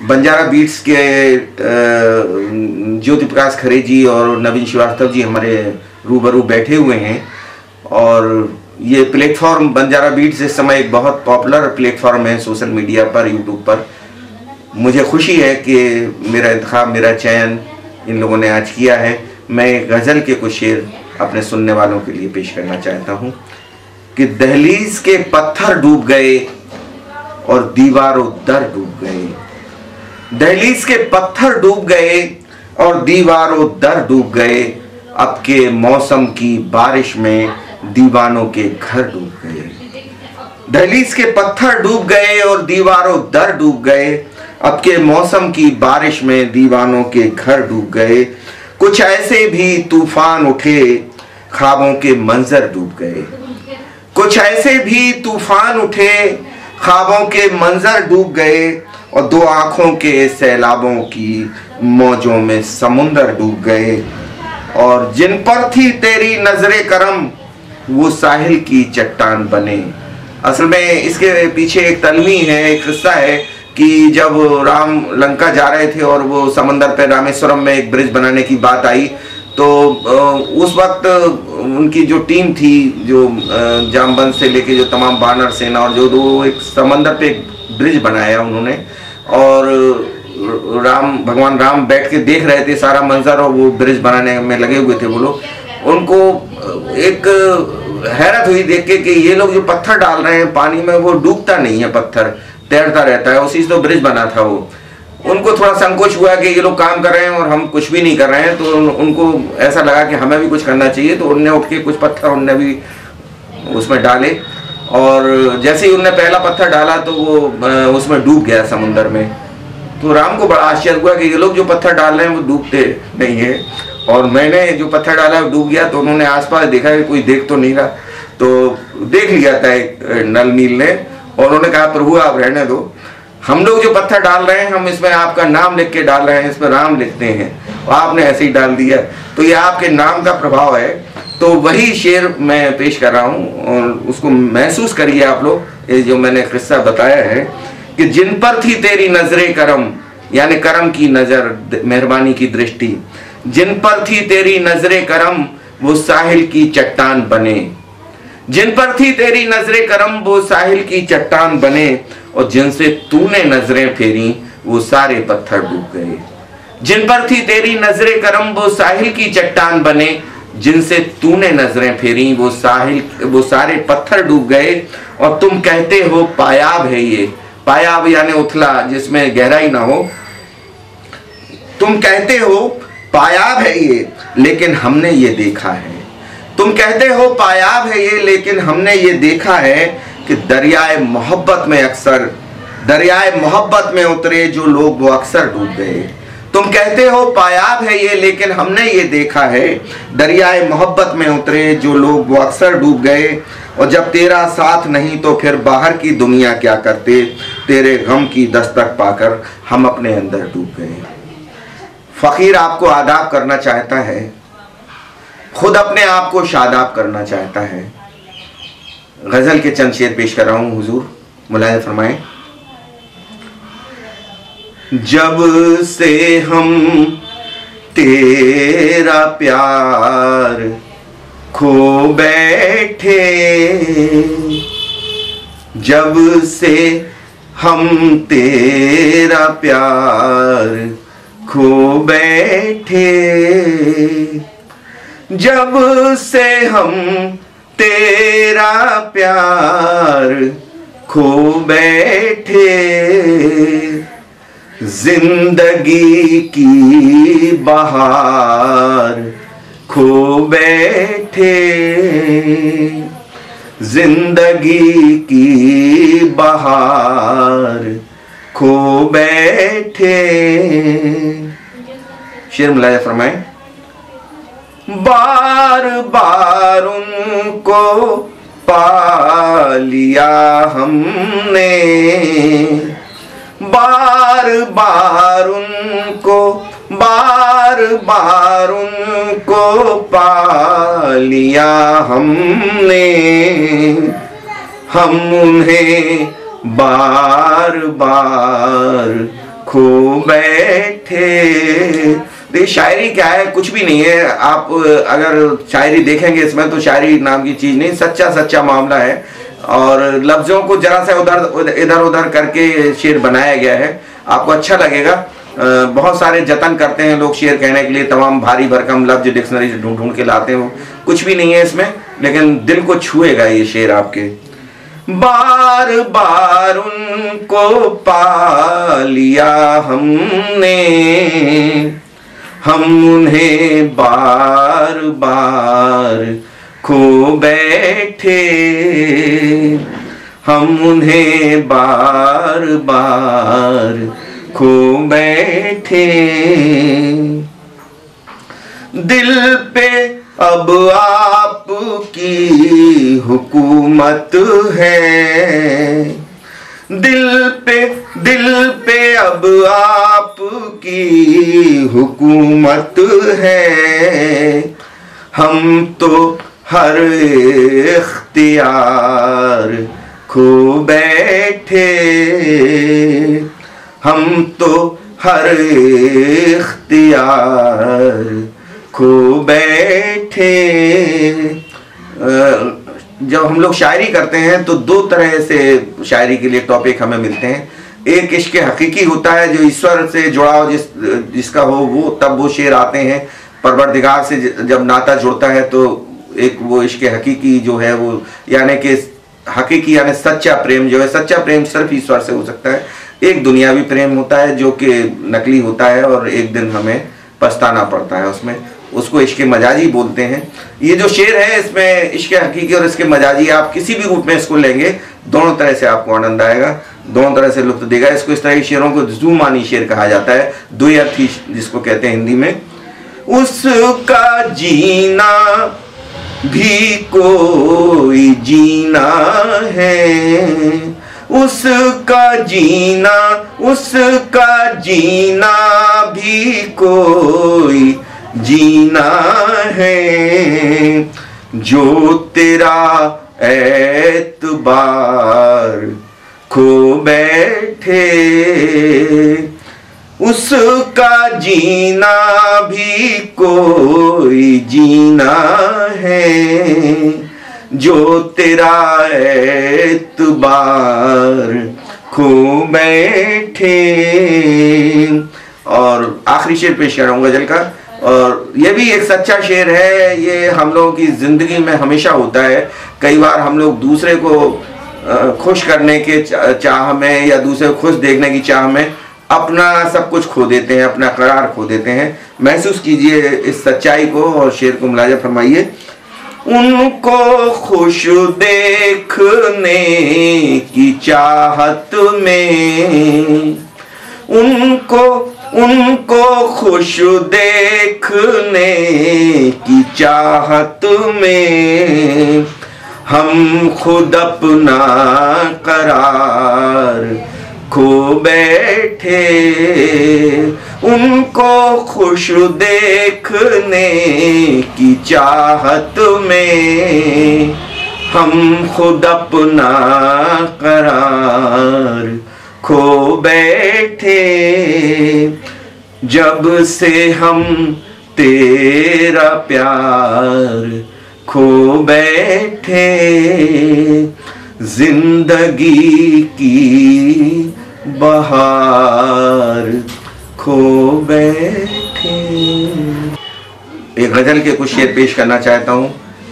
Banjara beats के ज्योति प्रकाश खरे जी और नवीन श्रीवास्तव जी हमारे रूबरू बैठे हुए हैं। और ये प्लेटफॉर्म बंजारा बीट्स इस समय एक बहुत पॉपुलर प्लेटफॉर्म है सोशल मीडिया पर, यूट्यूब पर। मुझे खुशी है कि मेरा इंतखाब, मेरा चयन इन लोगों ने आज किया है। मैं गज़ल के कुछ शेर अपने सुनने वालों के लिए पेश करना चाहता हूँ कि दहलीज के पत्थर डूब गए और दीवारों दर डूब गए। दहलीज के पत्थर डूब गए और दीवारों दर डूब गए। अब के मौसम की बारिश में दीवानों के घर डूब गए। दहलीज के पत्थर डूब गए और दीवारों दर डूब गए। अब के मौसम की बारिश में दीवानों के घर डूब गए। कुछ ऐसे भी तूफान उठे, ख्वाबों के मंजर डूब गए। कुछ ऐसे भी तूफान उठे, ख्वाबों के मंजर डूब गए। और दो आंखों के सैलाबों की मौजों में समुंदर डूब गए। और जिन पर थी तेरी नजरे करम, वो साहिल की चट्टान बने। असल में इसके पीछे एक तलमी है, एक किस्सा है कि जब राम लंका जा रहे थे और वो समंदर पे रामेश्वरम में एक ब्रिज बनाने की बात आई, तो उस वक्त उनकी जो टीम थी, जो जामबंद से लेके जो तमाम वानर सेना और जो दो, एक समंदर पे एक ब्रिज बनाया उन्होंने। और भगवान राम बैठ के देख रहे थे सारा मंजर और वो ब्रिज बनाने में लगे हुए थे वो लोग। उनको एक हैरत हुई देख के कि ये लोग जो पत्थर डाल रहे हैं पानी में, वो डूबता नहीं है, पत्थर तैरता रहता है। उसी से तो ब्रिज बना था वो। उनको थोड़ा संकोच हुआ कि ये लोग काम कर रहे हैं और हम कुछ भी नहीं कर रहे हैं, तो उनको ऐसा लगा कि हमें भी कुछ करना चाहिए। तो उनने उठ के कुछ पत्थर उनने भी उसमें डाले और जैसे ही उनने पहला पत्थर डाला तो वो उसमें डूब गया समुंदर में। तो राम को बड़ा आश्चर्य हुआ कि ये लोग जो पत्थर डाल रहे हैं वो डूबते नहीं है, और मैंने जो पत्थर डाला वो डूब गया। तो उन्होंने आसपास देखा कि कोई देख तो नहीं रहा, तो देख लिया था एक नल नील ने, और उन्होंने कहा प्रभु आप रहने दो, हम लोग जो पत्थर डाल रहे हैं हम इसमें आपका नाम लिख के डाल रहे हैं, इसमें राम लिखते हैं, और आपने ऐसे ही डाल दिया, तो ये आपके नाम का प्रभाव है। तो वही शेर मैं पेश कर रहा हूँ और उसको महसूस करिए आप लोग। ये जो मैंने किस्सा बताया है कि जिन पर थी तेरी नजरे करम, यानी करम की नजर, मेहरबानी की दृष्टि, जिन पर थी तेरी नजरे करम, वो साहिल की चट्टान बने। जिन पर थी तेरी नजरे करम, वो साहिल की चट्टान बने। और जिनसे तूने नजरें फेरी, वो सारे पत्थर डूब गए। जिन पर थी तेरी नजरे करम, वो साहिल की चट्टान बने। जिनसे तूने नजरें फेरी, वो सारे पत्थर डूब गए। और तुम कहते हो पायाब है ये, पायाब यानी उथला जिसमें गहराई ना हो। तुम कहते हो पायाब है ये, लेकिन हमने ये देखा है। तुम कहते हो पायाब है ये, लेकिन हमने ये देखा है कि दरियाए मोहब्बत में अक्सर, दरियाए मोहब्बत में उतरे जो लोग वो अक्सर डूब गए। तुम कहते हो पायाब है ये, लेकिन हमने ये देखा है दरियाए मोहब्बत में उतरे जो लोग वो अक्सर डूब गए। और जब तेरा साथ नहीं तो फिर बाहर की दुनिया क्या करते, तेरे गम की दस्तक पाकर हम अपने अंदर डूब गए। फकीर आपको आदाब करना चाहता है, खुद अपने आप को शादाब करना चाहता है। गजल के चंद शेर पेश कर रहा हूं, हुजूर मुलाहिज़ा फरमाएं। जब से हम तेरा प्यार खो बैठे, जब से हम तेरा प्यार खो बैठे, जब से हम तेरा प्यार खो बैठे, जिंदगी की बहार खो बैठे, जिंदगी की बहार खो बैठे। शेर मुलाहिज़ा फरमाएं। बार बार उनको पा लिया हमने, बार बार उनको, बार बार उनको पा लिया हमने। हम उन्हें बार बार खो बैठे। देखिए शायरी क्या है, कुछ भी नहीं है। आप अगर शायरी देखेंगे इसमें तो शायरी नाम की चीज नहीं, सच्चा सच्चा मामला है और लफ्जों को जरा सा इधर उधर करके शेर बनाया गया है। आपको अच्छा लगेगा। बहुत सारे जतन करते हैं लोग शेर कहने के लिए, तमाम भारी भरकम लफ्ज डिक्शनरी से ढूंढ ढूंढ के लाते हैं, वो कुछ भी नहीं है इसमें, लेकिन दिल को छुएगा ये शेर आपके। बार बार उनको पा लिया हमने, हम उन्हें बार बार खो बैठे, हम उन्हें बार बार खो बैठे। दिल पे अब आपकी हुकूमत है, दिल पे अब आपकी हुकूमत है। हम तो हर इख्तियार खो बैठे, हम तो हर इख्तियार खो बैठे। जब हम लोग शायरी करते हैं तो दो तरह से शायरी के लिए टॉपिक हमें मिलते हैं। एक इश्क हकीकी होता है जो ईश्वर से जुड़ाव जिसका हो, वो तब वो शेर आते हैं। परवरदिगार से जब नाता जुड़ता है तो एक वो इश्क हकीकी जो है वो, यानी कि हकीकी यानी सच्चा प्रेम जो है, सच्चा प्रेम सिर्फ ईश्वर से हो सकता है। एक दुनियावी प्रेम होता है जो कि नकली होता है और एक दिन हमें पछताना पड़ता है उसमें, उसको इश्क मजाजी बोलते हैं। ये जो शेर है इसमें इश्क हकीकी और इसके मजाजी, आप किसी भी रूप में इसको लेंगे दोनों तरह से आपको आनंद आएगा, दोनों तरह से लुत्फ देगा। इसको इस तरह के शेरों को जुमानी शेर कहा जाता है, द्वयर्थी जिसको कहते हैं हिंदी में। उसका जीना भी कोई जीना है, उसका जीना भी कोई जीना है। जो तेरा एतबार खो बैठे, उसका जीना भी कोई जीना है। जो तेरा एतबार खो बैठे। और आखिरी शेर पेश कर रहा हूँ गजल का, और ये भी एक सच्चा शेर है। ये हम लोगों की जिंदगी में हमेशा होता है। कई बार हम लोग दूसरे को खुश करने के चाह में या दूसरे को खुश देखने की चाह में अपना सब कुछ खो देते हैं, अपना करार खो देते हैं। महसूस कीजिए इस सच्चाई को और शेर को मुलाजा फरमाइए। उनको खुश देखने की चाहत में, उनको खुश देखने की चाहत में हम खुद अपना करार खो बैठे। उनको खुश देखने की चाहत में हम खुद अपना करार खो बैठे। जब से हम तेरा प्यार खो बैठे, जिंदगी की बहार खो बैठे। एक गजल के कुछ शेर पेश करना चाहता हूँ।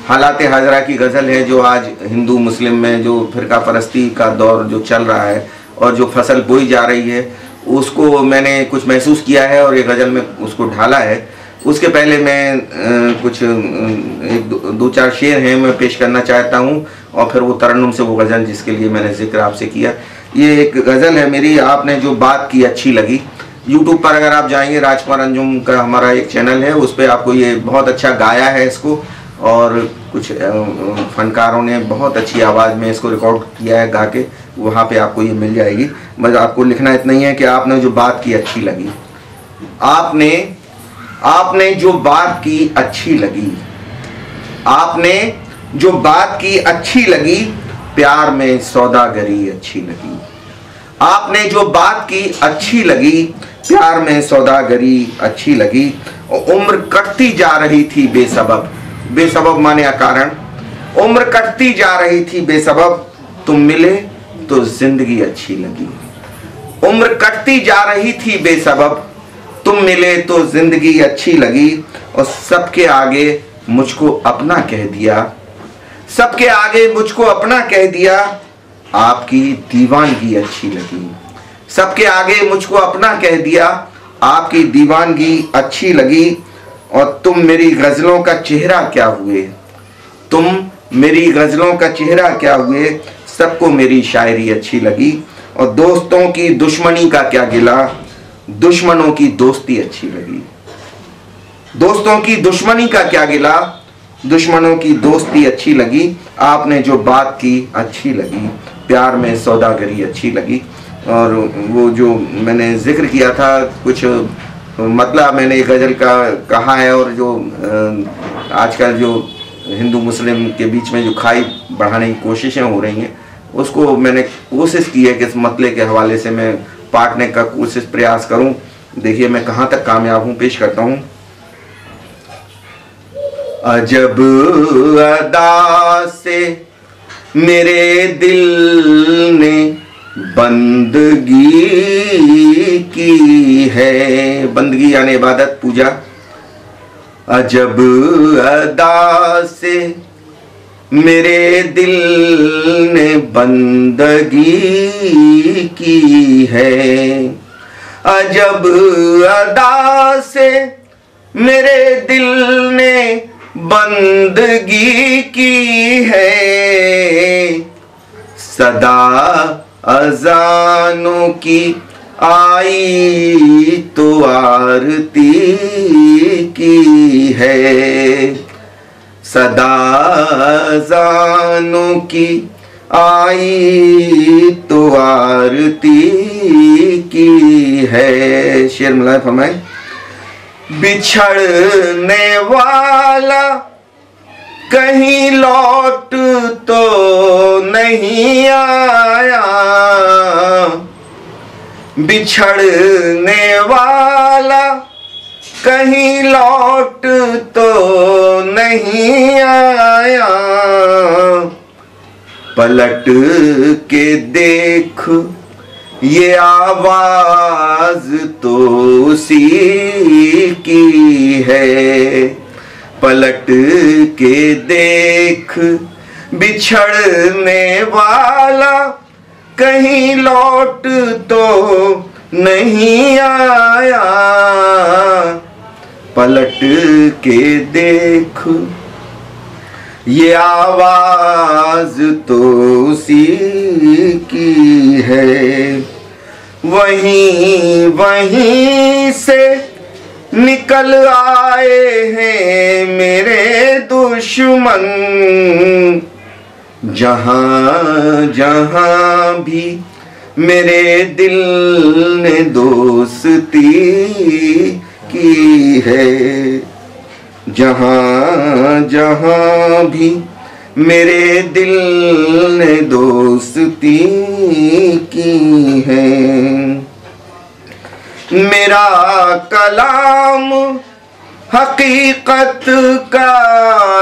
हालाते हाजरा की गजल है, जो आज हिंदू मुस्लिम में जो फिरका परस्ती का दौर जो चल रहा है और जो फसल बोई जा रही है, उसको मैंने कुछ महसूस किया है और ये गजल में उसको ढाला है। उसके पहले मैं कुछ दो चार शेर हैं मैं पेश करना चाहता हूँ, और फिर वो तरन्नुम से वो गज़ल जिसके लिए मैंने जिक्र आपसे किया। ये एक गज़ल है मेरी, आपने जो बात की अच्छी लगी। यूट्यूब पर अगर आप जाएंगे, राजकुमार अंजुम का हमारा एक चैनल है, उस पर आपको ये बहुत अच्छा गाया है इसको, और कुछ फनकारों ने बहुत अच्छी आवाज़ में इसको रिकॉर्ड किया है गा के, वहाँ पे आपको ये मिल जाएगी। बस आपको लिखना इतना ही है कि आपने जो बात की अच्छी लगी, आपने जो बात की अच्छी लगी, आपने जो बात की अच्छी लगी, प्यार में सौदागरी अच्छी लगी। आपने जो बात की अच्छी लगी, प्यार में सौदागरी अच्छी लगी, और उम्र कटती जा रही थी बेसबब, बेसबब माने अकारण, उम्र कटती जा रही थी बेसबब, तुम मिले तो जिंदगी अच्छी लगी। उम्र कटती जा रही थी बेसबब, तुम मिले तो जिंदगी अच्छी लगी, और सबके आगे मुझको अपना कह दिया, सबके आगे मुझको अपना कह दिया, आपकी दीवानगी अच्छी लगी। सबके आगे मुझको अपना कह दिया, आपकी दीवानगी अच्छी लगी, और तुम मेरी गजलों का चेहरा क्या हुए, तुम मेरी गजलों का चेहरा क्या हुए, सबको मेरी शायरी अच्छी लगी। और दोस्तों की दुश्मनी का क्या गिला, दुश्मनों की दोस्ती अच्छी लगी। दोस्तों की दुश्मनी का क्या गिला, दुश्मनों की दोस्ती अच्छी लगी, आपने जो बात की अच्छी लगी, प्यार में सौदागरी अच्छी लगी। और वो जो मैंने जिक्र किया था, कुछ मतलब मैंने गज़ल का कहा है, और जो आजकल जो हिंदू मुस्लिम के बीच में जो खाई बढ़ाने की कोशिशें हो रही हैं, उसको मैंने कोशिश की है कि इस मतले के हवाले से मैं पाटने का कोशिश प्रयास करूं। देखिए मैं कहां तक कामयाब हूं, पेश करता हूं। अजब अदा से मेरे दिल ने बंदगी की है, बंदगी यानी इबादत, पूजा। अजब अदा से मेरे दिल ने बंदगी की है, अजब अदा से मेरे दिल ने बंदगी की है, सदा अजानों की आई तो आरती की है, सदा अजानों की आई तो आरती की है। शेर मिलाए फरमाए। बिछड़ने वाला कहीं लौट तो नहीं आया, बिछड़ने वाला कहीं लौट तो नहीं आया, पलट के देख ये आवाज तो उसी की है, पलट के देख बिछड़ने वाला कहीं लौट तो नहीं आया, पलट के देख ये आवाज तो उसी की है। वहीं वहीं से निकल आए हैं मेरे दुश्मन, जहां जहां भी मेरे दिल ने दोस्ती की है, जहां जहां भी मेरे दिल ने दोस्ती की है। मेरा कलाम हकीकत का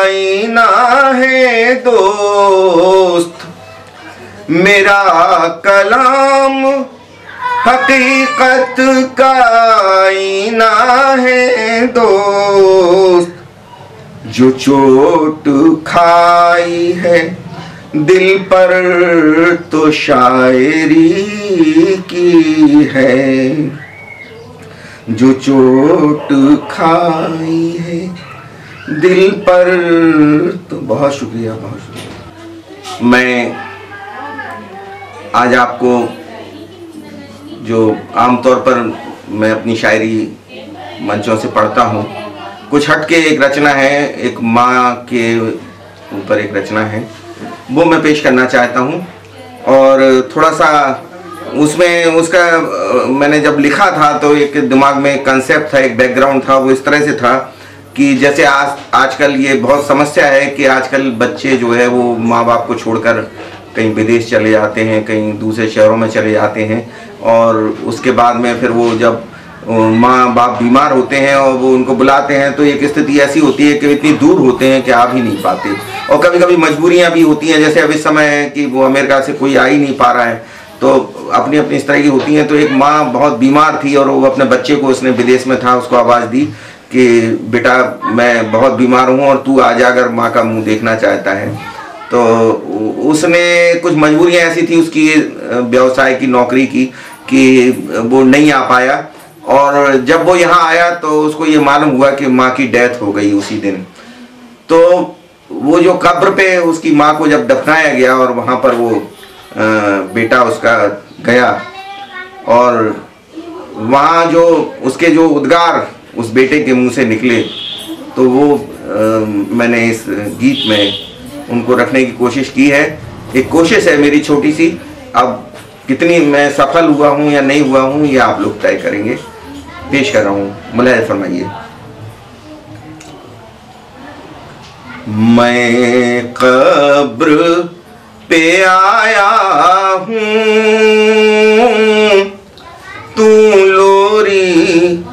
आईना है दोस्त, मेरा कलाम हकीकत का आईना है दोस्त, जो चोट खाई है दिल पर तो शायरी की है, जो चोट खाई है दिल पर तो। बहुत शुक्रिया, बहुत शुक्रिया। मैं आज आपको जो आमतौर पर मैं अपनी शायरी मंचों से पढ़ता हूँ, कुछ हटके एक रचना है, एक माँ के ऊपर एक रचना है, वो मैं पेश करना चाहता हूँ। और थोड़ा सा उसमें उसका मैंने जब लिखा था तो एक दिमाग में कंसेप्ट था, एक बैकग्राउंड था, वो इस तरह से था कि जैसे आजकल ये बहुत समस्या है कि आजकल बच्चे जो है वो माँ बाप को छोड़कर कहीं विदेश चले जाते हैं, कहीं दूसरे शहरों में चले जाते हैं, और उसके बाद में फिर वो जब माँ बाप बीमार होते हैं और वो उनको बुलाते हैं तो एक स्थिति ऐसी होती है कि इतनी दूर होते हैं कि आ भी नहीं पाते, और कभी कभी मजबूरियाँ भी होती हैं, जैसे अब इस समय है कि वो अमेरिका से कोई आ ही नहीं पा रहा है, तो अपनी अपनी इस तरह की होती हैं। तो एक माँ बहुत बीमार थी और वो अपने बच्चे को, उसने विदेश में था, उसको आवाज़ दी कि बेटा मैं बहुत बीमार हूँ और तू आ जा अगर माँ का मुँह देखना चाहता है। तो उसने कुछ मजबूरियाँ ऐसी थी उसकी व्यवसाय की, नौकरी की, कि वो नहीं आ पाया, और जब वो यहाँ आया तो उसको ये मालूम हुआ कि माँ की डेथ हो गई उसी दिन। तो वो जो कब्र पे उसकी माँ को जब दफनाया गया और वहाँ पर वो बेटा उसका गया, और वहाँ जो उसके जो उद्गार उस बेटे के मुंह से निकले, तो वो मैंने इस गीत में उनको रखने की कोशिश की है। एक कोशिश है मेरी छोटी सी, अब कितनी मैं सफल हुआ हूँ या नहीं हुआ हूँ ये आप लोग तय करेंगे। पेश कर रहा हूँ, मुलाहिज़ा फरमाइए। मैं कब्र पे आया हूँ, तू लोरी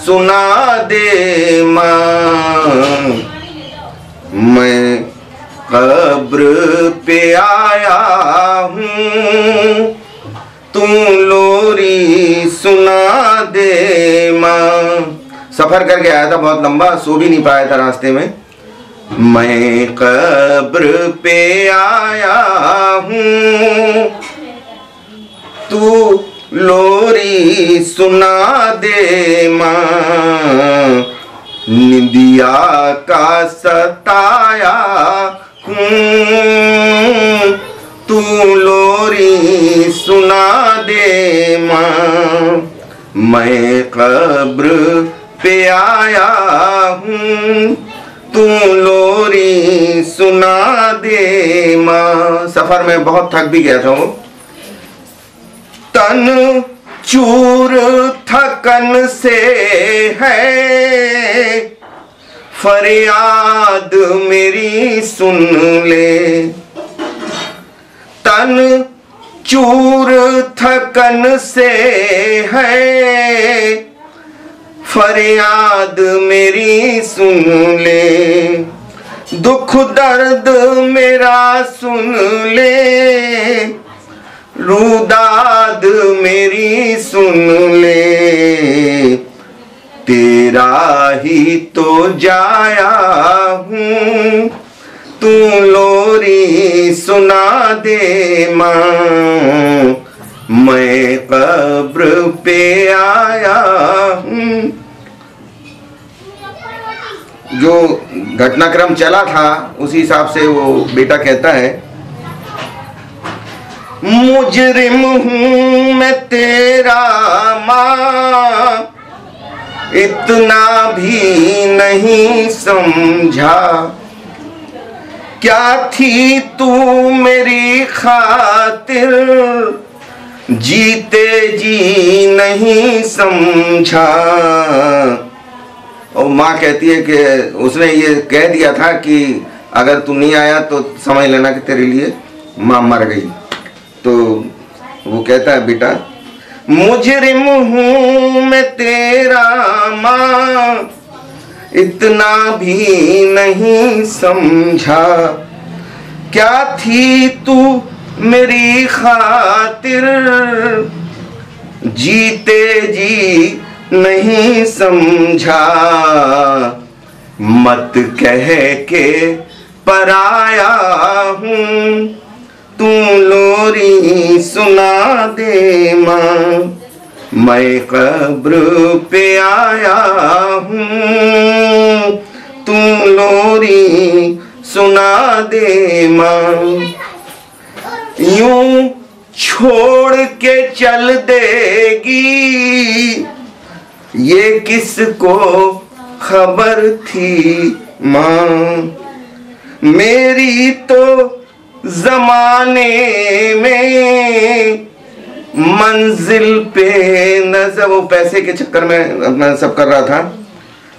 सुना दे माँ। मैं कब्र पे आया हूँ, तू लोरी सुना दे माँ। सफ़र करके आया था बहुत लंबा, सो भी नहीं पाया था रास्ते में। मैं कब्र पे आया हूँ, तू लोरी सुना दे माँ। निंदिया का सताया हूँ, तू लोरी सुना दे माँ। मैं कब्र पे आया हूँ, तू लोरी सुना दे माँ। सफर में बहुत थक भी गया था वो। तन चूर थकन से है, फरियाद मेरी सुन ले। तन चूर थकन से है, फरियाद मेरी सुन ले। दुख दर्द मेरा सुन ले, रुदाद मेरी सुन ले। तेरा ही तो जाया हूँ, तू लोरी सुना दे माँ। मैं कब्र पे आया हूँ। जो घटनाक्रम चला था उसी हिसाब से वो बेटा कहता है, मुजरिम हूँ मैं तेरा माँ, इतना भी नहीं समझा। क्या थी तू मेरी खातिर, जीते जी नहीं समझा। और माँ कहती है कि उसने ये कह दिया था कि अगर तू नहीं आया तो समझ लेना कि तेरे लिए माँ मर गई। तो वो कहता है, बेटा मुजरिम हूँ मैं तेरा माँ, इतना भी नहीं समझा। क्या थी तू मेरी खातिर, जीते जी नहीं समझा। मत कह के पराया हूँ, तू लोरी सुना दे माँ। मैं कब्र पे आया हूँ, तू लोरी सुना दे माँ। यूं छोड़ के चल देगी, ये किसको खबर थी माँ। मेरी तो जमाने में मंजिल पे नजर, वो पैसे के चक्कर में अपना सब कर रहा था।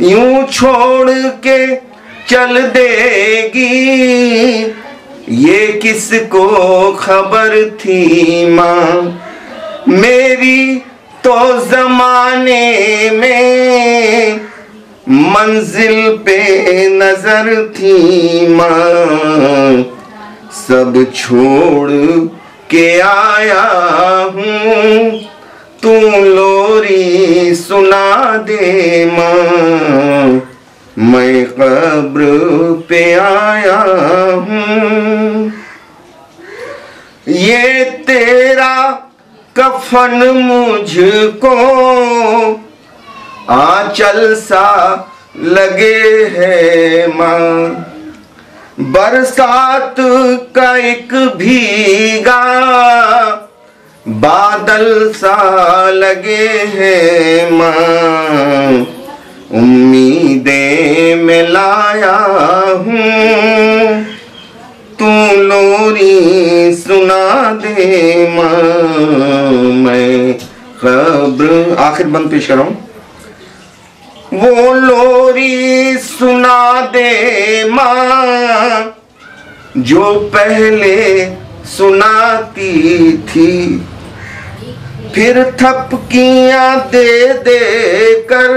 यूं छोड़ के चल देगी, ये किसको खबर थी माँ, मेरी तो जमाने में मंजिल पे नजर थी माँ, सब छोड़ के आया हूँ, तू लोरी सुना दे माँ, मैं कब्र पे आया हूँ। ये तेरा कफन मुझको आंचल सा लगे है माँ, बरसात का एक भीगा बादल सा लगे है माँ, उम्मीदें में लाया हूँ, तू लोरी सुना दे माँ, मैं खबर। आखिर बंद पेश कर रहा हूँ। वो लोरी सुना दे माँ जो पहले सुनाती थी, फिर थपकियां दे दे कर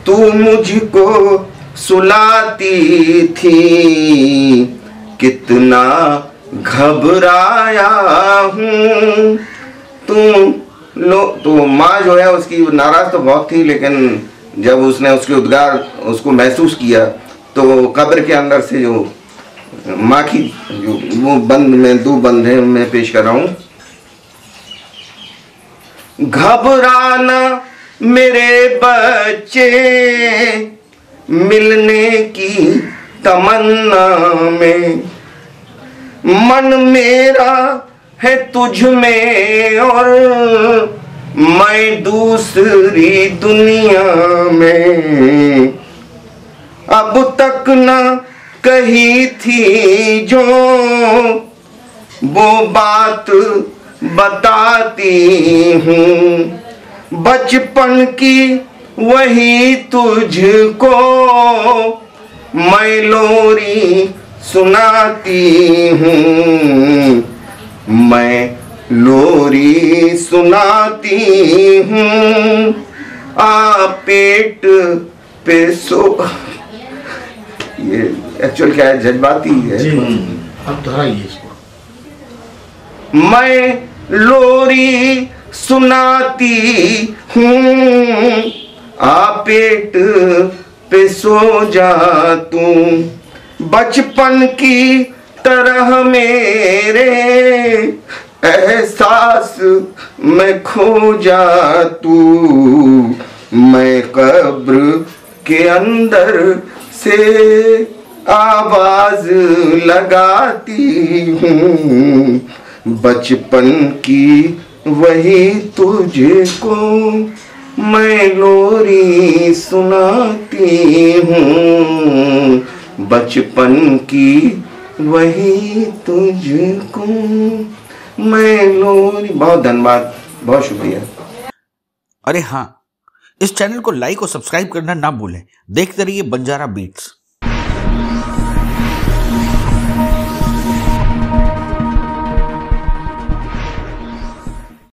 तू मुझको सुलाती थी, कितना घबराया हूँ तो माँ जो है उसकी नाराज तो बहुत थी, लेकिन जब उसने उसके उद्गार उसको महसूस किया तो कब्र के अंदर से जो माँ की जो वो बंद में दो बंद है मैं पेश कर रहा हूँ। घबराना मेरे बच्चे मिलने की तमन्ना में, मन मेरा है तुझ में और मैं दूसरी दुनिया में, अब तक न कही थी जो वो बात बताती हूँ, बचपन की वही तुझको मैं लोरी सुनाती हूँ, मैं लोरी सुनाती हूँ, आ पेट पे सो। ये एक्चुअल क्या है, जज्बाती है। अब दोहराइए इसको। मैं लोरी सुनाती हूँ, आ पेट पे सो जा तू, बचपन की तरह मेरे एहसास में खो जा तू, मैं कब्र के अंदर से आवाज लगाती हूँ, बचपन की वही तुझको मैं लोरी सुनाती हूँ, बचपन की वही तुझको मैं लोरी। बहुत धन्यवाद, बहुत शुक्रिया। अरे हाँ, इस चैनल को लाइक और सब्सक्राइब करना ना भूलें। देखते रहिए बंजारा बीट्स।